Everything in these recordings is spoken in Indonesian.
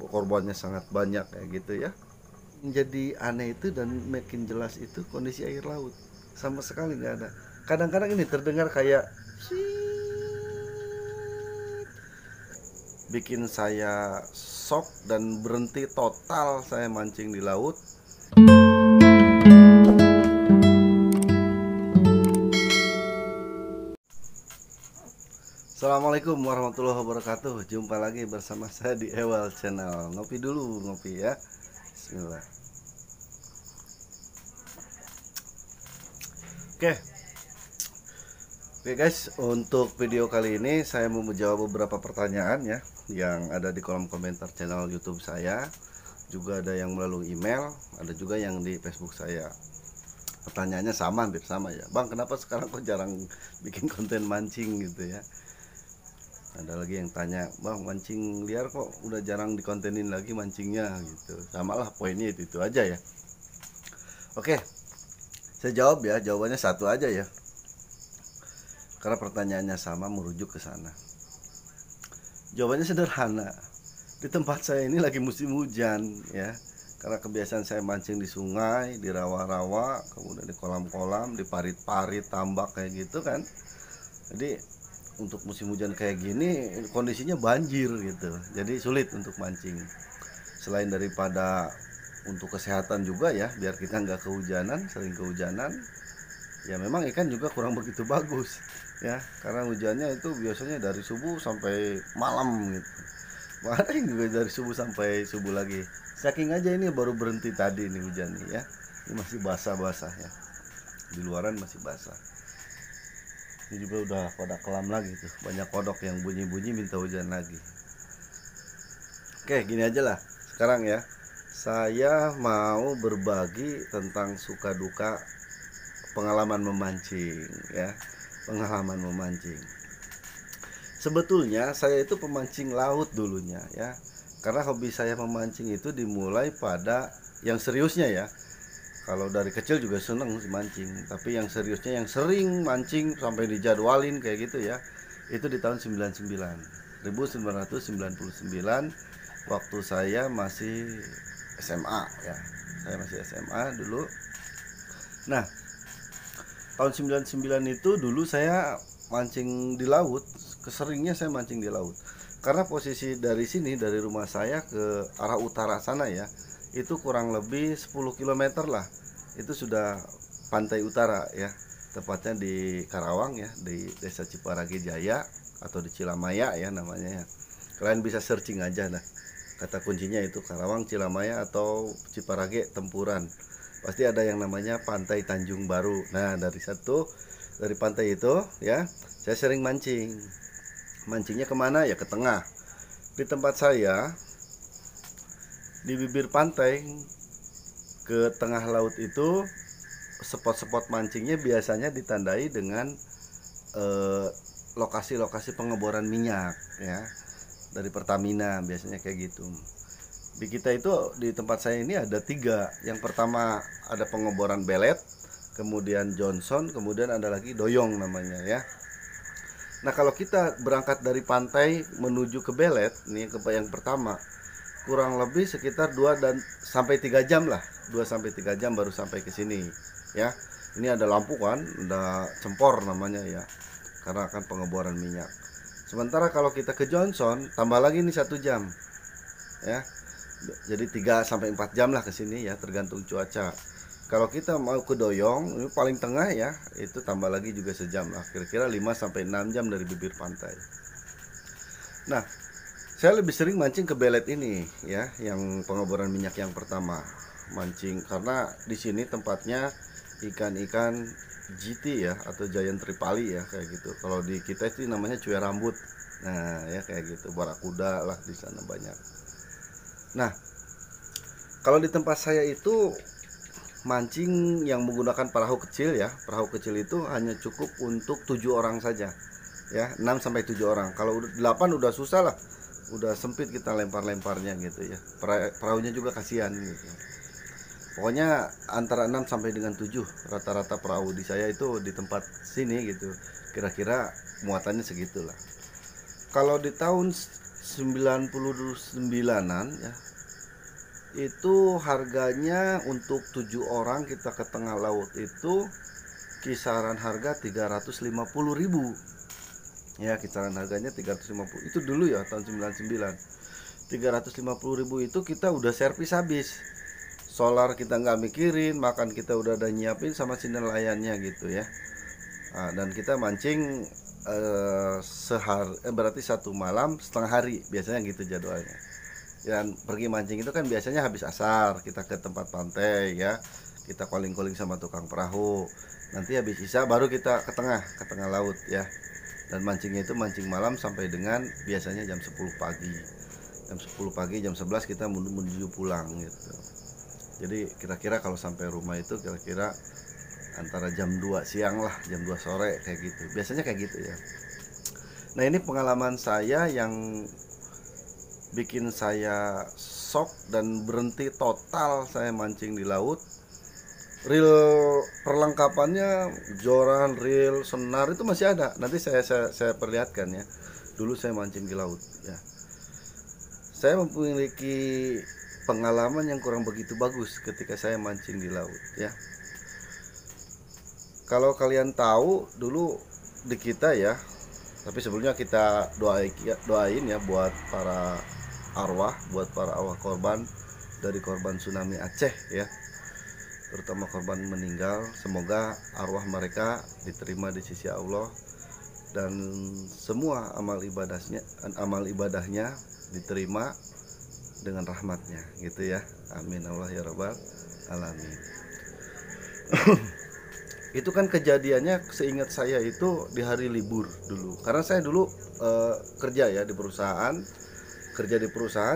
korbannya sangat banyak kayak gitu ya. Jadi aneh itu dan makin jelas itu kondisi air laut sama sekali nggak ada. Kadang-kadang ini terdengar kayak bikin saya shock dan berhenti total saya mancing di laut. Assalamualaikum warahmatullahi wabarakatuh. Jumpa lagi bersama saya di Ewal Channel. Ngopi dulu, ngopi ya. Bismillah. Oke. Oke guys, untuk video kali ini saya mau menjawab beberapa pertanyaan ya yang ada di kolom komentar channel YouTube saya. Juga ada yang melalui email, ada juga yang di Facebook saya. Pertanyaannya sama, hampir sama ya. Bang, kenapa sekarang kok jarang bikin konten mancing gitu ya? Ada lagi yang tanya, bang, mancing liar kok udah jarang dikontenin lagi mancingnya gitu. Sama lah, poinnya itu aja ya. Oke, saya jawab ya, jawabannya satu aja ya, karena pertanyaannya sama, merujuk ke sana. Jawabannya sederhana, di tempat saya ini lagi musim hujan ya, karena kebiasaan saya mancing di sungai, di rawa-rawa, kemudian di kolam-kolam, di parit-parit, tambak kayak gitu kan. Jadi untuk musim hujan kayak gini kondisinya banjir gitu, jadi sulit untuk mancing. Selain daripada untuk kesehatan juga ya, biar kita nggak kehujanan, sering kehujanan ya, memang ikan juga kurang begitu bagus ya, karena hujannya itu biasanya dari subuh sampai malam gitu, bahkan juga dari subuh sampai subuh lagi. Saking aja ini baru berhenti tadi nih hujan nih ya, ini masih basah-basah ya, di luaran masih basah. Ini juga udah pada kelam lagi tuh, banyak kodok yang bunyi-bunyi minta hujan lagi. Oke, gini aja lah sekarang ya, saya mau berbagi tentang suka duka pengalaman memancing ya, pengalaman memancing. Sebetulnya saya itu pemancing laut dulunya ya, karena hobi saya memancing itu dimulai pada yang seriusnya ya. Kalau dari kecil juga seneng mancing, tapi yang seriusnya, yang sering mancing sampai dijadwalin kayak gitu ya, itu di tahun 1999 waktu saya masih SMA ya. Saya masih SMA dulu. Nah, tahun 99 itu dulu saya mancing di laut, keseringnya saya mancing di laut. Karena posisi dari sini, dari rumah saya ke arah utara sana ya, itu kurang lebih 10 km lah. Itu sudah pantai utara ya, tepatnya di Karawang ya, di Desa Ciparage Jaya atau di Cilamaya ya namanya ya. Kalian bisa searching aja lah, kata kuncinya itu Karawang, Cilamaya atau Ciparage Tempuran. Pasti ada yang namanya Pantai Tanjung Baru. Nah, dari pantai itu ya, saya sering mancing. Mancingnya kemana ya? Ke tengah. Di tempat saya, di bibir pantai ke tengah laut itu, spot-spot mancingnya biasanya ditandai dengan lokasi-lokasi pengeboran minyak ya, dari Pertamina biasanya kayak gitu. Di kita itu, di tempat saya ini ada 3. Yang pertama ada pengeboran Belet, kemudian Johnson, kemudian ada lagi Doyong namanya ya. Nah, kalau kita berangkat dari pantai menuju ke Belet nih, ke yang pertama, kurang lebih sekitar 2 sampai 3 jam lah, 2 sampai 3 jam baru sampai ke sini ya. Ini ada lampu kan, ada cempor namanya ya, karena akan pengeboran minyak. Sementara kalau kita ke Johnson tambah lagi nih 1 jam ya, jadi 3 sampai 4 jam lah ke sini ya, tergantung cuaca. Kalau kita mau ke Doyong, ini paling tengah ya, itu tambah lagi juga sejam lah, kira-kira 5 sampai 6 jam dari bibir pantai. Nah, saya lebih sering mancing ke Belet ini ya, yang pengeboran minyak yang pertama. Mancing karena di sini tempatnya ikan-ikan GT ya, atau Giant Tripali ya kayak gitu. Kalau di kita itu namanya cuy rambut. Nah, ya kayak gitu, barakuda lah di sana banyak. Nah, kalau di tempat saya itu mancing yang menggunakan perahu kecil ya. Perahu kecil itu hanya cukup untuk 7 orang saja ya, 6 sampai 7 orang. Kalau udah 8 udah susah lah, udah sempit kita lempar-lemparnya gitu ya. Perahunya juga kasihan gitu. Pokoknya antara 6 sampai dengan 7 rata-rata perahu di saya itu di tempat sini gitu. Kira-kira muatannya segitulah. Kalau di tahun 99-an ya, itu harganya untuk 7 orang kita ke tengah laut itu kisaran harga 350.000 ya, kisaran harganya 350 itu dulu ya, tahun 99. 350.000 itu kita udah servis habis, solar kita nggak mikirin, makan kita udah ada nyiapin sama si nelayannya gitu ya. Nah, dan kita mancing berarti 1 malam setengah hari biasanya gitu jadwalnya. Dan pergi mancing itu kan biasanya habis asar kita ke tempat pantai ya, kita calling-calling sama tukang perahu, nanti habis isya baru kita ke tengah laut ya. Dan mancingnya itu mancing malam sampai dengan biasanya jam 10 pagi. Jam 10 pagi, jam 11 kita menuju pulang gitu. Jadi kira-kira kalau sampai rumah itu kira-kira antara jam 2 siang lah, jam 2 sore kayak gitu. Biasanya kayak gitu ya. Nah, ini pengalaman saya yang bikin saya shock dan berhenti total saya mancing di laut. Reel perlengkapannya, joran, reel, senar itu masih ada. Nanti saya perlihatkan ya. Dulu saya mancing di laut ya. Saya memiliki pengalaman yang kurang begitu bagus ketika saya mancing di laut ya. Kalau kalian tahu dulu di kita ya, tapi sebelumnya kita doain ya buat para arwah, buat para arwah korban dari korban tsunami Aceh ya, terutama korban meninggal. Semoga arwah mereka diterima di sisi Allah dan semua amal ibadahnya diterima dengan rahmatnya gitu ya, amin Allah ya rabbal alamin. Itu kan kejadiannya seingat saya itu di hari libur dulu, karena saya dulu kerja ya di perusahaan,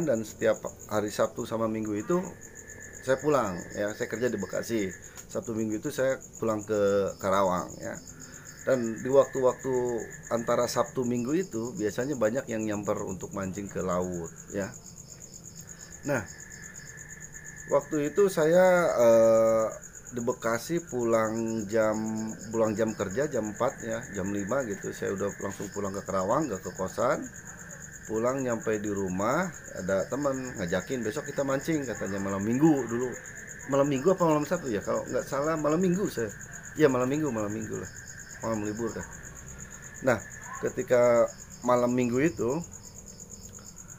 dan setiap hari Sabtu sama Minggu itu saya pulang ya. Saya kerja di Bekasi, Sabtu Minggu itu saya pulang ke Karawang ya. Dan di waktu-waktu antara Sabtu Minggu itu biasanya banyak yang nyamper untuk mancing ke laut ya. Nah, waktu itu saya di Bekasi pulang jam kerja jam 4 ya, jam 5 gitu. Saya udah langsung pulang ke Karawang, gak ke kosan. Pulang nyampe di rumah, ada teman ngajakin besok kita mancing, katanya malam Minggu dulu. Malam Minggu apa malam Sabtu ya? Kalau nggak salah malam Minggu saya. Iya malam Minggu lah. Malam libur kan. Nah, ketika malam Minggu itu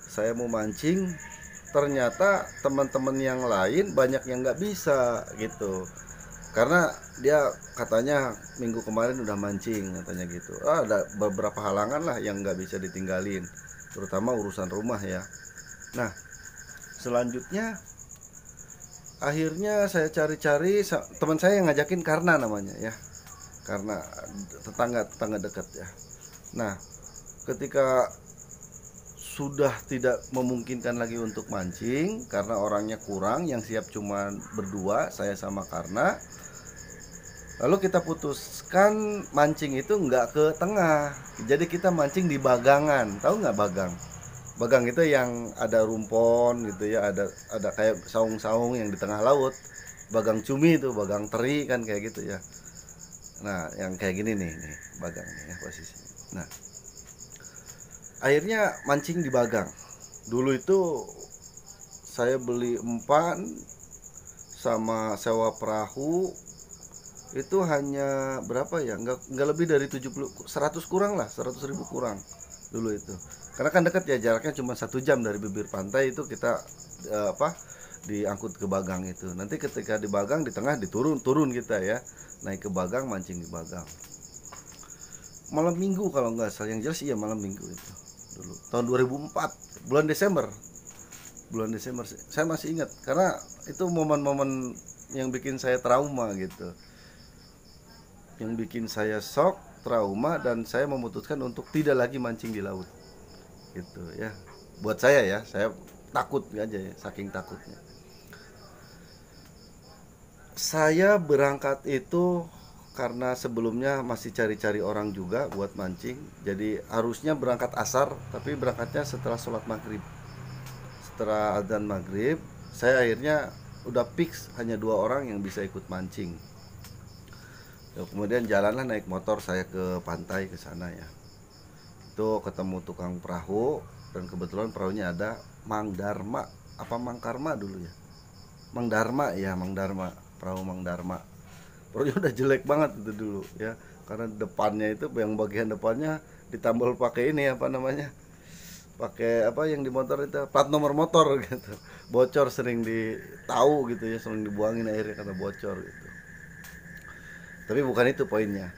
saya mau mancing, ternyata teman-teman yang lain banyak yang nggak bisa gitu, karena dia katanya minggu kemarin udah mancing katanya gitu. Ada beberapa halangan lah yang nggak bisa ditinggalin, terutama urusan rumah ya. Nah, selanjutnya akhirnya saya cari-cari teman saya yang ngajakin, Karna namanya ya, karena tetangga dekat ya. Nah, ketika sudah tidak memungkinkan lagi untuk mancing karena orangnya kurang, yang siap cuma berdua, saya sama Karna. Lalu kita putuskan mancing itu nggak ke tengah, jadi kita mancing di bagangan. Tahu nggak bagang? Bagang itu yang ada rumpon gitu ya, ada kayak saung-saung yang di tengah laut. Bagang cumi itu, bagang teri kan kayak gitu ya. Nah, yang kayak gini nih bagangnya ya posisi. Nah, akhirnya mancing di bagang. Dulu itu saya beli umpan sama sewa perahu itu hanya berapa ya, nggak lebih dari 100 kurang lah, 100.000 kurang dulu itu, karena kan dekat ya, jaraknya cuma 1 jam dari bibir pantai itu kita diangkut ke bagang itu. Nanti ketika di bagang di tengah turun kita ya, naik ke bagang, mancing di bagang. Malam Minggu kalau nggak salah, yang jelas iya malam Minggu itu dulu tahun 2004 bulan Desember saya masih ingat, karena itu momen-momen yang bikin saya trauma gitu, yang bikin saya shock, trauma, dan saya memutuskan untuk tidak lagi mancing di laut gitu ya. Buat saya ya, saya takut aja ya, saking takutnya. Saya berangkat itu karena sebelumnya masih cari-cari orang juga buat mancing, jadi harusnya berangkat asar, tapi berangkatnya setelah sholat maghrib. Setelah adzan maghrib, saya akhirnya udah fix hanya 2 orang yang bisa ikut mancing. Ya, kemudian jalanlah naik motor saya ke pantai ke sana ya. Itu ketemu tukang perahu, dan kebetulan perahunya ada Mang Darma apa Mang Karma dulu ya, Mang Darma ya, Mang Darma, perahu Mang Darma. Perahunya udah jelek banget itu dulu ya, karena depannya itu yang bagian depannya ditambal pakai ini apa namanya, pakai apa yang di motor itu plat nomor motor gitu, bocor, sering ditahu gitu ya, sering dibuangin airnya karena bocor gitu. Tapi bukan itu poinnya.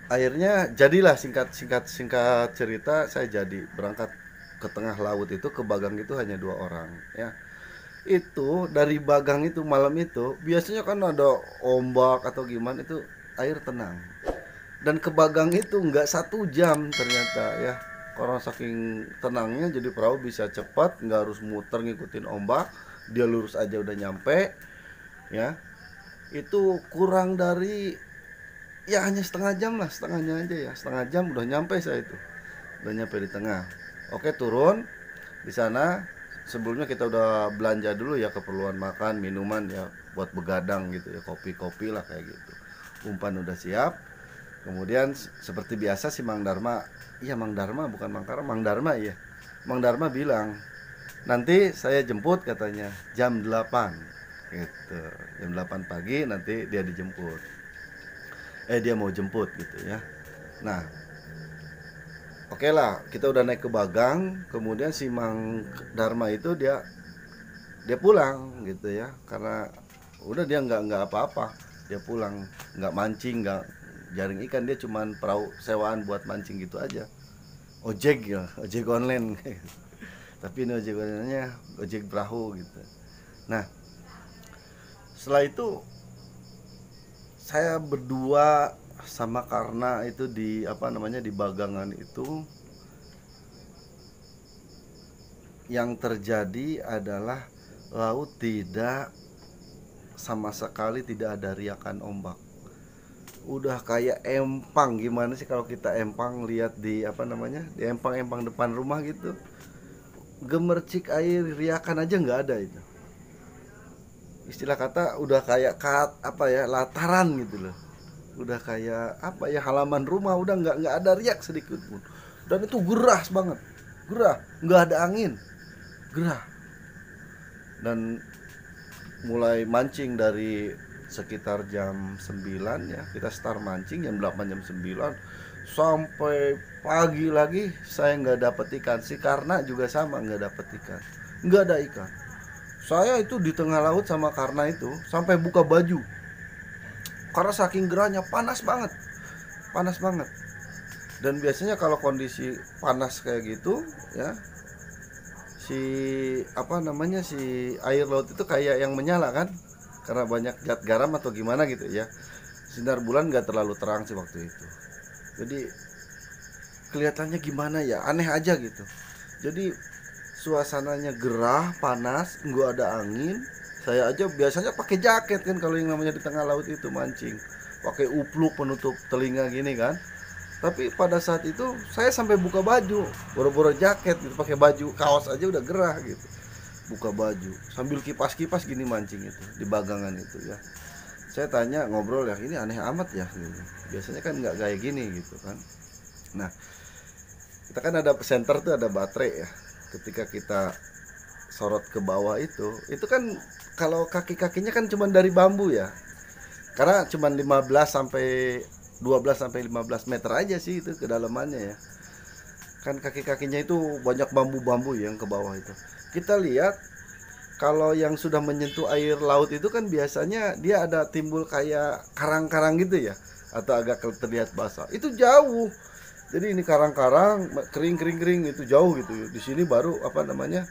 Akhirnya jadilah, singkat cerita, saya jadi berangkat ke tengah laut itu, ke Bagang itu hanya 2 orang ya. Itu dari Bagang itu malam itu biasanya kan ada ombak atau gimana, itu air tenang. Dan ke Bagang itu nggak 1 jam ternyata ya, karena saking tenangnya jadi perahu bisa cepat, nggak harus muter ngikutin ombak, dia lurus aja udah nyampe ya. Itu kurang dari, ya hanya setengah jam lah, setengahnya aja ya, setengah jam udah nyampe saya itu, udah nyampe di tengah. Oke, turun di sana. Sebelumnya kita udah belanja dulu ya, keperluan makan minuman ya, buat begadang gitu ya, kopi lah kayak gitu. Umpan udah siap. Kemudian seperti biasa si Mang Darma, iya Mang Darma bukan Mang Karma, Mang Darma ya, Mang Darma bilang nanti saya jemput katanya jam 8 gitu, jam 8 pagi nanti dia dijemput, dia mau jemput gitu ya. Nah, oke lah, kita udah naik ke Bagang. Kemudian si Mang Darma itu dia pulang gitu ya, karena udah dia nggak apa-apa, dia pulang, nggak mancing, nggak jaring ikan, dia cuman perahu sewaan buat mancing gitu aja, ojek ya, ojek online. Tapi ini ojek online-nya ojek perahu gitu. Nah, setelah itu saya berdua sama Karna itu di apa namanya, di Bagangan itu. Yang terjadi adalah laut tidak, sama sekali tidak ada riakan ombak. Udah kayak empang, gimana sih kalau kita empang lihat di apa namanya, di empang-empang depan rumah gitu, gemercik air, riakan aja nggak ada itu. Istilah kata udah kayak apa ya, lataran gitu loh. Udah kayak apa ya, halaman rumah udah nggak ada riak sedikit pun. Dan itu gerah banget, gerah, nggak ada angin, gerah. Dan mulai mancing dari sekitar jam 9 ya, kita start mancing jam 8 jam 9 sampai pagi lagi saya nggak dapet ikan. Si Karna juga sama, nggak dapet ikan, nggak ada ikan. Saya itu di tengah laut sama Karna itu sampai buka baju karena saking gerahnya, panas banget, panas banget. Dan biasanya kalau kondisi panas kayak gitu ya, si apa namanya, si air laut itu kayak yang menyala kan, karena banyak zat garam atau gimana gitu ya. Sinar bulan nggak terlalu terang sih waktu itu, jadi kelihatannya gimana ya, aneh aja gitu. Jadi suasananya gerah, panas, nggak ada angin. Saya aja biasanya pakai jaket kan, kalau yang namanya di tengah laut itu mancing, pakai upluk penutup telinga gini kan. Tapi pada saat itu saya sampai buka baju, boro-boro jaket gitu, pakai baju kaos aja udah gerah gitu. Buka baju sambil kipas-kipas gini mancing itu di Bagangan itu ya. Saya tanya, ngobrol ya, ini aneh amat ya gitu. Biasanya kan nggak kayak gini gitu kan. Nah, kita kan ada senter tuh, ada baterai ya. Ketika kita sorot ke bawah itu kan kalau kaki-kakinya kan cuma dari bambu ya. Karena cuma 15 sampai 12 sampai 15 meter aja sih itu kedalamannya ya. Kan kaki-kakinya itu banyak bambu-bambu yang ke bawah itu. Kita lihat kalau yang sudah menyentuh air laut itu kan biasanya dia ada timbul kayak karang-karang gitu ya, atau agak terlihat basah. Itu jauh. Jadi ini karang-karang kering itu jauh gitu. Di sini baru apa namanya,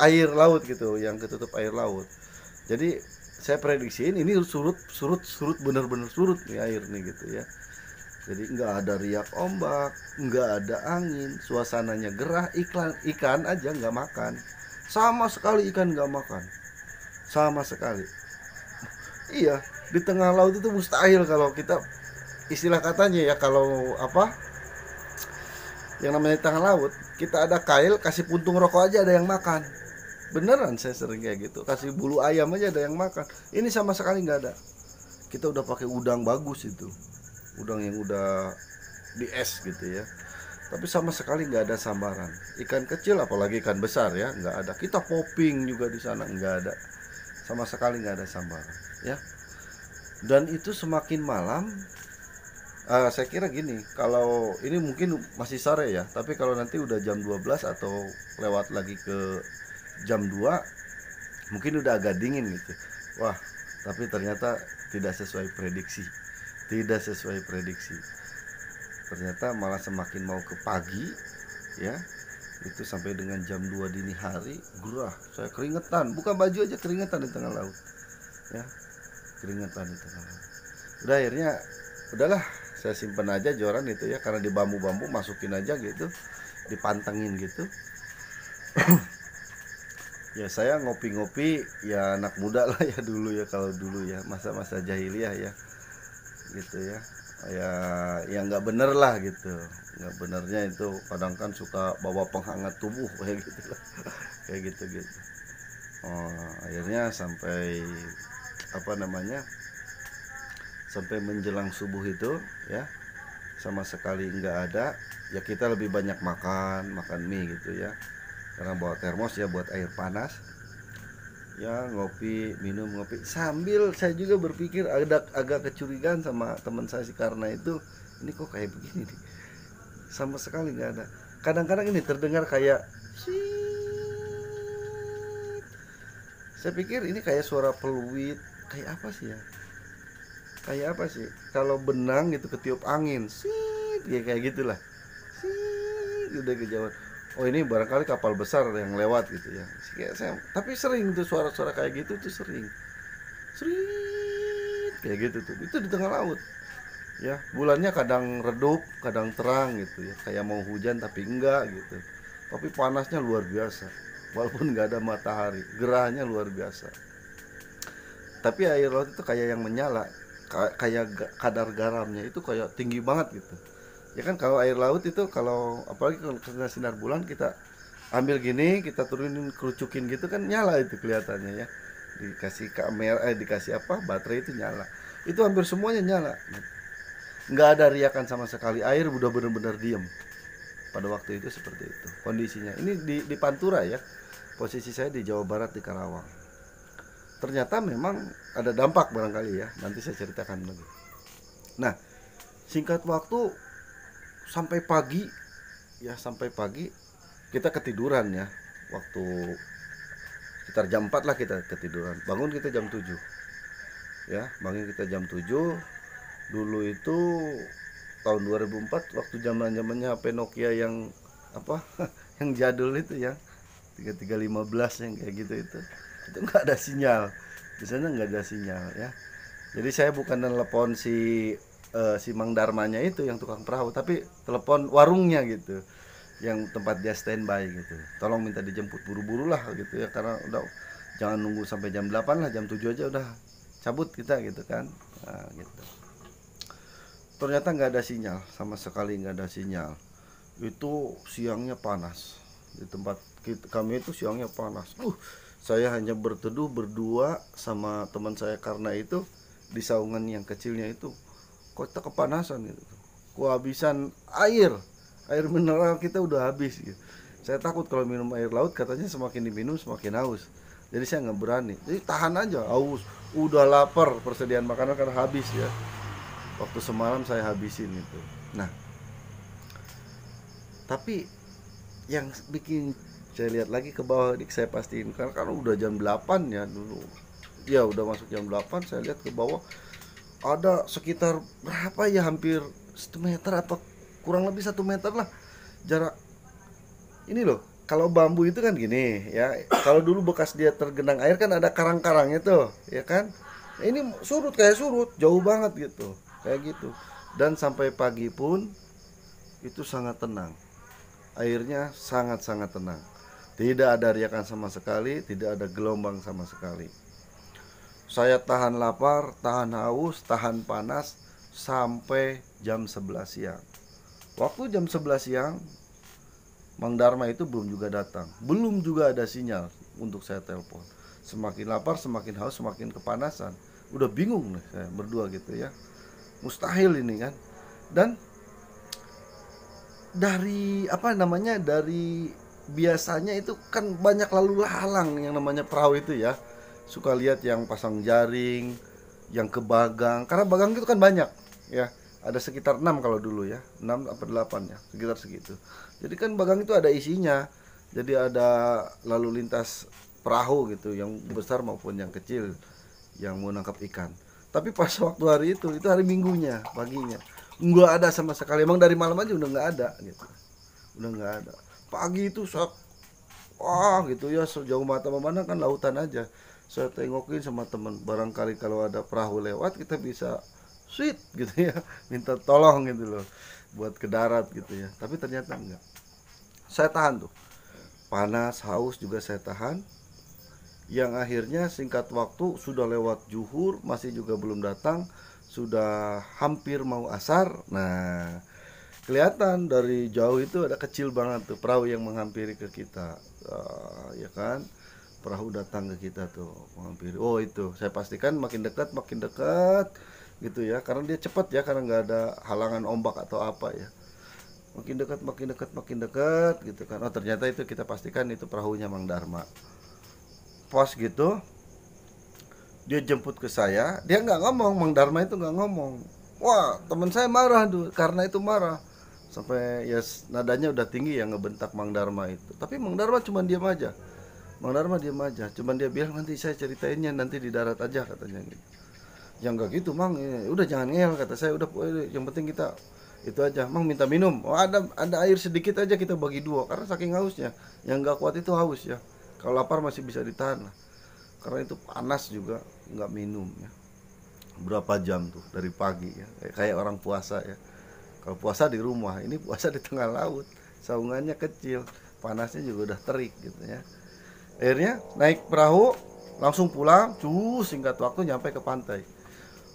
air laut gitu, yang ketutup air laut. Jadi saya prediksiin ini surut bener-bener surut nih air nih gitu ya. Jadi nggak ada riak ombak, nggak ada angin, suasananya gerah, ikan aja nggak makan, sama sekali ikan nggak makan, sama sekali. Iya, di tengah laut itu mustahil kalau kita, istilah katanya ya, kalau apa yang namanya di tengah laut, kita ada kail, kasih puntung rokok aja ada yang makan. Beneran, saya sering kayak gitu, kasih bulu ayam aja ada yang makan. Ini sama sekali nggak ada. Kita udah pakai udang bagus itu, udang yang udah di es gitu ya. tapi sama sekali nggak ada sambaran. Ikan kecil apalagi ikan besar ya nggak ada. Kita popping juga di sana nggak ada, sama sekali nggak ada sambaran ya. Dan itu semakin malam, saya kira gini, kalau ini mungkin masih sore ya, tapi kalau nanti udah jam 12 atau lewat lagi ke jam 2 mungkin udah agak dingin gitu. Wah, tapi ternyata tidak sesuai prediksi. Tidak sesuai prediksi. Ternyata malah semakin mau ke pagi ya. Itu sampai dengan jam 2 dini hari, gerah, saya keringetan, buka baju aja keringetan di tengah laut. Ya, keringetan di tengah laut. Udah akhirnya udahlah, saya simpen aja joran itu ya, karena di bambu-bambu masukin aja gitu, dipantengin gitu. Ya saya ngopi-ngopi ya anak muda lah ya dulu ya, kalau dulu ya masa-masa jahiliyah ya gitu ya, ya nggak bener lah gitu, nggak benernya itu kadang kan suka bawa penghangat tubuh kayak gitu lah. Kayak gitu. Akhirnya sampai apa namanya, sampai menjelang subuh itu ya sama sekali nggak ada. Ya kita lebih banyak makan mie gitu ya, karena bawa termos ya buat air panas ya, minum ngopi sambil saya juga berpikir, agak kecurigaan sama teman saya sih, karena itu ini kok kayak begini nih, sama sekali nggak ada. Kadang-kadang ini terdengar kayak Swiit. Saya pikir ini kayak suara peluit, kayak apa sih ya, kayak apa sih kalau benang gitu ketiup angin Swiit, ya kayak gitulah Swiit, udah kejauhan. Oh ini barangkali kapal besar yang lewat gitu ya. Tapi sering tuh suara-suara kayak gitu tuh sering. Sering kayak gitu tuh. Itu di tengah laut. Ya, bulannya kadang redup, kadang terang gitu ya. Kayak mau hujan tapi enggak gitu. Tapi panasnya luar biasa. Walaupun nggak ada matahari, gerahnya luar biasa. Tapi air laut itu kayak yang menyala. Kayak kadar garamnya itu kayak tinggi banget gitu. Ya kan kalau air laut itu, kalau apalagi kalau kena sinar bulan, kita ambil gini, kita turunin, kerucukin gitu kan nyala itu kelihatannya ya. Dikasih kamera, dikasih apa, baterai itu nyala. Itu hampir semuanya nyala. Nggak ada riakan sama sekali, air udah benar-benar diem. Pada waktu itu seperti itu kondisinya. Ini di Pantura ya. Posisi saya di Jawa Barat di Karawang. Ternyata memang ada dampak barangkali ya. Nanti saya ceritakan lagi. Nah, singkat waktu sampai pagi kita ketiduran ya, waktu sekitar jam 4 lah kita ketiduran, bangun kita jam 7 ya, bangun kita jam 7. Dulu itu tahun 2004, waktu zamannya HP Nokia yang apa yang jadul itu ya, 3315 yang kayak gitu, itu nggak ada sinyal di sana, nggak ada sinyal ya. Jadi saya bukan telepon si Mang Darmanya itu yang tukang perahu, tapi telepon warungnya gitu, yang tempat dia standby gitu. Tolong minta dijemput buru-buru lah gitu ya, karena udah jangan nunggu sampai jam 8 lah, jam 7 aja udah cabut kita gitu kan. Nah, gitu. Ternyata nggak ada sinyal, sama sekali nggak ada sinyal. Itu siangnya panas. Di tempat kami itu siangnya panas. Saya hanya berteduh berdua sama teman saya, karena itu di saungan yang kecilnya itu kota kepanasan gitu, kehabisan air mineral kita udah habis gitu. Saya takut kalau minum air laut, katanya semakin diminum semakin haus, jadi saya nggak berani. Jadi tahan aja, haus udah lapar, persediaan makanan kan habis ya, waktu semalam saya habisin itu. Nah, tapi yang bikin saya lihat lagi ke bawah, saya pastiin karena udah jam 8 ya dulu ya, udah masuk jam 8, saya lihat ke bawah ada sekitar berapa ya, hampir 1 meter atau kurang lebih 1 meter lah jarak. Ini loh, kalau bambu itu kan gini ya, kalau dulu bekas dia tergenang air kan ada karang-karangnya tuh ya kan. Ini surut, kayak surut jauh banget gitu, kayak gitu. Dan sampai pagi pun itu sangat tenang, airnya sangat-sangat tenang, tidak ada riakan sama sekali, tidak ada gelombang sama sekali. Saya tahan lapar, tahan haus, tahan panas sampai jam 11 siang. Waktu jam 11 siang, Mang Darma itu belum juga datang. Belum juga ada sinyal untuk saya telepon. Semakin lapar, semakin haus, semakin kepanasan. Udah bingung nih saya berdua gitu ya. Mustahil ini kan. Dan dari apa namanya, dari biasanya itu kan banyak lalu lalang yang namanya perahu itu ya, suka lihat yang pasang jaring, yang ke bagang, karena bagang itu kan banyak ya, ada sekitar 6 kalau dulu ya, 6 apa 8 ya, sekitar segitu. Jadi kan bagang itu ada isinya, jadi ada lalu lintas perahu gitu, yang besar maupun yang kecil, yang mau nangkap ikan. Tapi pas waktu hari itu hari minggunya paginya nggak ada sama sekali, emang dari malam aja udah nggak ada gitu, udah nggak ada. Pagi itu saya, wah gitu ya, sejauh mata memandang kan lautan aja, saya tengokin sama teman, barangkali kalau ada perahu lewat kita bisa sweet gitu ya, minta tolong gitu loh buat ke darat gitu ya. Tapi ternyata enggak, saya tahan tuh, panas haus juga saya tahan. Yang akhirnya singkat waktu sudah lewat zuhur masih juga belum datang, sudah hampir mau asar. Nah, kelihatan dari jauh itu ada kecil banget tuh perahu yang menghampiri ke kita. Ya kan, perahu datang ke kita tuh menghampiri. Oh itu, saya pastikan makin dekat gitu ya, karena dia cepat ya, karena nggak ada halangan ombak atau apa ya. Makin dekat gitu kan. Oh ternyata itu, kita pastikan itu perahunya Mang Dharma. Pas gitu dia jemput ke saya, dia nggak ngomong, Mang Dharma itu nggak ngomong. Wah teman saya marah tuh, karena itu marah sampai ya nadanya udah tinggi ya, ngebentak Mang Dharma itu. Tapi Mang Dharma cuma diam aja, Mang Dharma diam aja, cuman dia bilang nanti saya ceritainnya nanti di darat aja katanya gitu. Ya nggak gitu Mang, udah jangan ngel kata saya, udah yang penting kita itu aja. Mang minta minum, oh ada air sedikit aja, kita bagi dua karena saking hausnya, yang nggak kuat itu haus ya, kalau lapar masih bisa ditahan lah, karena itu panas juga, nggak minum ya. Berapa jam tuh dari pagi ya, kayak orang puasa ya. Kalau puasa di rumah, ini puasa di tengah laut, saungannya kecil, panasnya juga udah terik gitu ya. Akhirnya naik perahu, langsung pulang, singkat waktu nyampe ke pantai.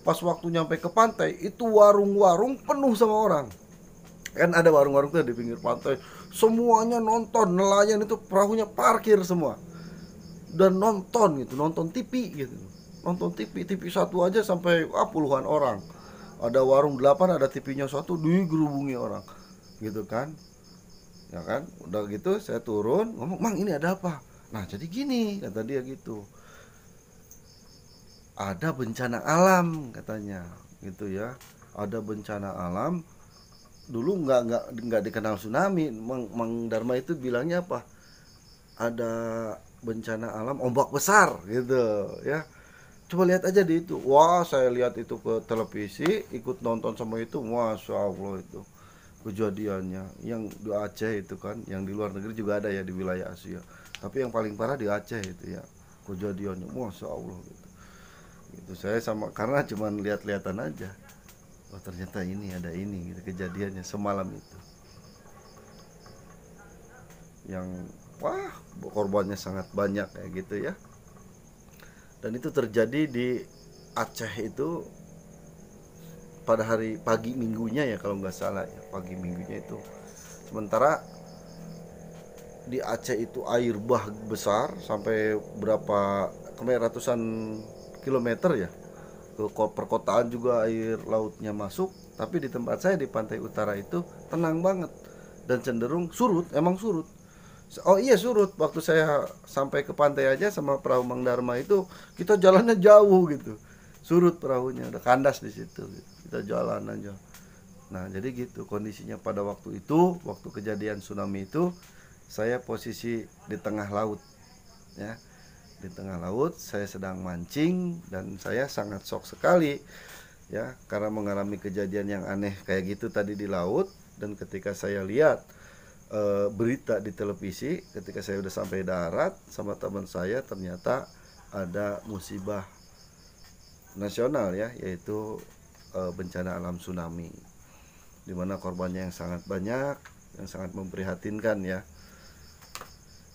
Pas waktu nyampe ke pantai, itu warung-warung penuh sama orang. Kan ada warung-warung tuh di pinggir pantai, semuanya nonton, nelayan itu perahunya parkir semua. Dan nonton gitu, nonton TV gitu. Nonton TV satu aja sampai puluhan orang. Ada warung 8, ada TV-nya satu, digerubungi orang. Gitu kan. Ya kan? Udah gitu saya turun, ngomong, "Mang, ini ada apa?" Nah, jadi gini, kata dia gitu. Ada bencana alam katanya, gitu ya. Ada bencana alam. Dulu nggak dikenal tsunami. Mang Dharma itu bilangnya apa? Ada bencana alam ombak besar gitu ya. Coba lihat aja di itu. Wah, saya lihat itu ke televisi, ikut nonton sama itu, masya Allah itu kejadiannya. Yang di Aceh itu kan, yang di luar negeri juga ada ya di wilayah Asia. Tapi yang paling parah di Aceh itu ya, kejadiannya, masya Allah gitu. Itu saya sama, karena cuma lihat-lihatan aja. Oh ternyata ini ada ini gitu, kejadiannya semalam itu. Yang wah korbannya sangat banyak kayak gitu ya. Dan itu terjadi di Aceh itu pada hari pagi minggunya ya, kalau nggak salah ya, pagi minggunya itu. Sementara di Aceh itu air bah besar sampai berapa, ratusan kilometer ya, ke perkotaan juga air lautnya masuk. Tapi di tempat saya di pantai utara itu tenang banget dan cenderung surut, emang surut. Oh iya surut, waktu saya sampai ke pantai aja sama perahu Mang Dharma itu kita jalannya jauh gitu, surut perahunya, udah kandas di situ gitu. Kita jalan aja. Nah jadi gitu kondisinya pada waktu itu, waktu kejadian tsunami itu saya posisi di tengah laut ya, di tengah laut saya sedang mancing dan saya sangat shock sekali ya, karena mengalami kejadian yang aneh kayak gitu tadi di laut. Dan ketika saya lihat berita di televisi, ketika saya udah sampai darat sama teman saya, ternyata ada musibah nasional ya, yaitu bencana alam tsunami, dimana korbannya yang sangat banyak, yang sangat memprihatinkan ya.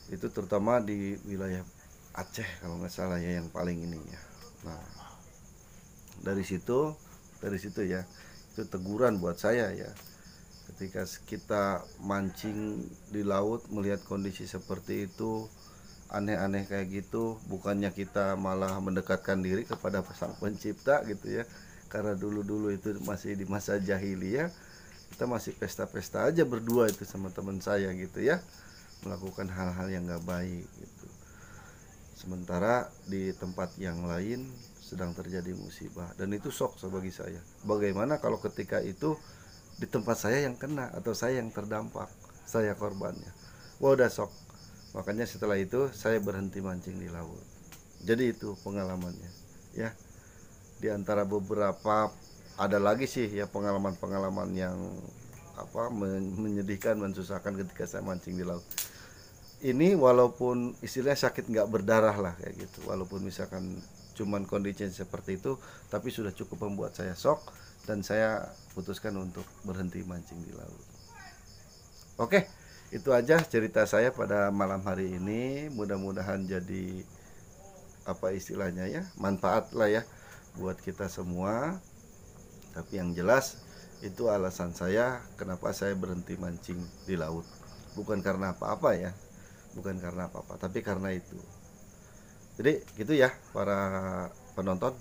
Itu terutama di wilayah Aceh kalau nggak salah ya, yang paling ini ya. Nah dari situ ya, itu teguran buat saya ya. Ketika kita mancing di laut melihat kondisi seperti itu, aneh-aneh kayak gitu, bukannya kita malah mendekatkan diri kepada Sang Pencipta gitu ya, karena dulu-dulu itu masih di masa jahiliyah, kita masih pesta-pesta aja berdua itu sama teman saya gitu ya, melakukan hal-hal yang nggak baik gitu. Sementara di tempat yang lain sedang terjadi musibah, dan itu shock bagi saya. Bagaimana kalau ketika itu di tempat saya yang kena atau saya yang terdampak, saya korbannya? Wah, udah shock. Makanya setelah itu saya berhenti mancing di laut. Jadi itu pengalamannya ya. Di antara beberapa, ada lagi sih ya pengalaman-pengalaman yang menyedihkan, mensusahkan ketika saya mancing di laut. Ini walaupun istilahnya sakit nggak berdarah lah kayak gitu, walaupun misalkan cuman kondisi seperti itu, tapi sudah cukup membuat saya shock dan saya putuskan untuk berhenti mancing di laut. Oke, itu aja cerita saya pada malam hari ini. Mudah-mudahan jadi apa istilahnya ya, manfaat lah ya buat kita semua. Tapi yang jelas itu alasan saya kenapa saya berhenti mancing di laut. Bukan karena apa-apa ya, bukan karena apa-apa, tapi karena itu. Jadi gitu ya para penonton.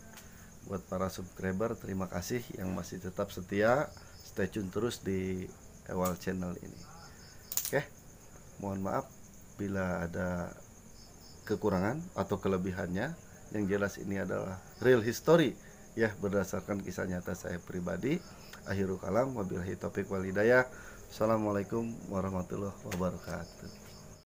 Buat para subscriber, terima kasih yang masih tetap setia. Stay tune terus di Ewal channel ini. Oke, mohon maaf bila ada kekurangan atau kelebihannya. Yang jelas ini adalah real history ya, berdasarkan kisah nyata saya pribadi. Akhirul kalam, wabillahi taufiq wal hidayah. Assalamualaikum warahmatullahi wabarakatuh.